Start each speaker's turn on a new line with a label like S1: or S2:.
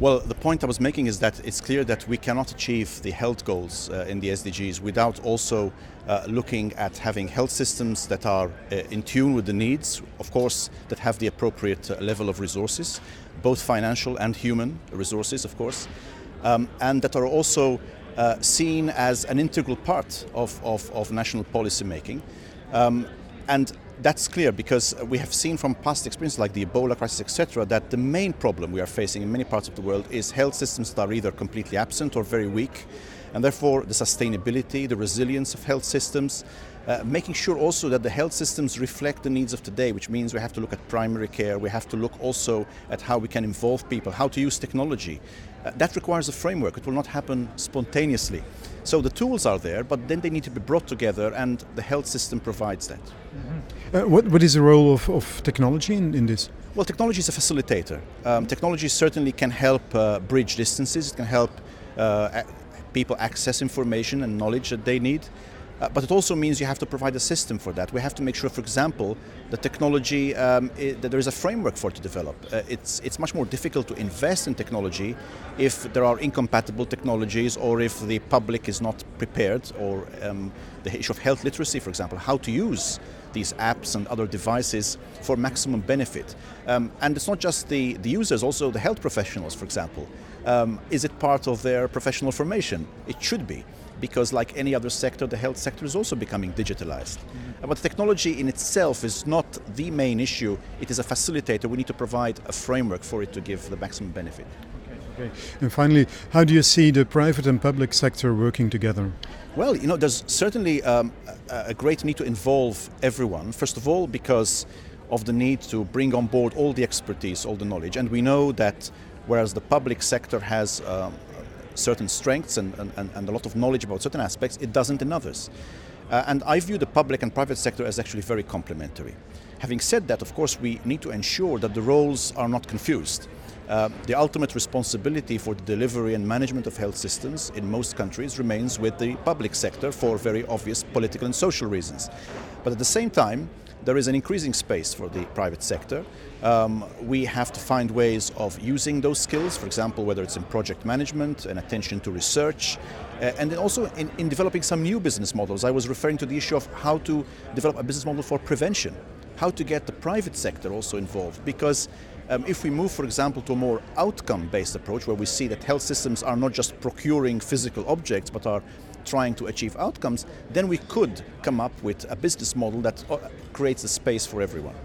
S1: Well, the point I was making is that it's clear that we cannot achieve the health goals in the SDGs without also looking at having health systems that are in tune with the needs, of course, that have the appropriate level of resources, both financial and human resources, of course, and that are also seen as an integral part of national policy making. And that's clear because we have seen from past experiences like the Ebola crisis, etc., that the main problem we are facing in many parts of the world is health systems that are either completely absent or very weak, and therefore the sustainability, the resilience of health systems, making sure also that the health systems reflect the needs of today, which means we have to look at primary care, we have to look also at how we can involve people, how to use technology. That requires a framework. It will not happen spontaneously. So the tools are there, but then they need to be brought together, and the health system provides that.
S2: Mm-hmm. What is the role of technology in this?
S1: Well, technology is a facilitator. Technology certainly can help bridge distances. It can help people access information and knowledge that they need. But it also means you have to provide a system for that. We have to make sure, for example, the technology, that there is a framework for it to develop. It's much more difficult to invest in technology if there are incompatible technologies or if the public is not prepared, or the issue of health literacy, for example, how to use these apps and other devices for maximum benefit. And it's not just the users, also the health professionals, for example. Is it part of their professional formation? It should be. Because like any other sector, the health sector is also becoming digitalized. Mm-hmm. But technology in itself is not the main issue. It is a facilitator. We need to provide a framework for it to give the maximum benefit.
S2: Okay. And finally, how do you see the private and public sector working together?
S1: Well, there's certainly a great need to involve everyone. First of all, because of the need to bring on board all the expertise, all the knowledge. And we know that whereas the public sector has certain strengths and a lot of knowledge about certain aspects, it doesn't in others. And I view the public and private sector as actually very complementary. Having said that, of course, we need to ensure that the roles are not confused. The ultimate responsibility for the delivery and management of health systems in most countries remains with the public sector for very obvious political and social reasons. But at the same time, there is an increasing space for the private sector. We have to find ways of using those skills, for example, whether it's in project management and attention to research, and then also in developing some new business models. I was referring to the issue of how to develop a business model for prevention, how to get the private sector also involved, because if we move, for example, to a more outcome-based approach where we see that health systems are not just procuring physical objects but are trying to achieve outcomes, then we could come up with a business model that creates a space for everyone.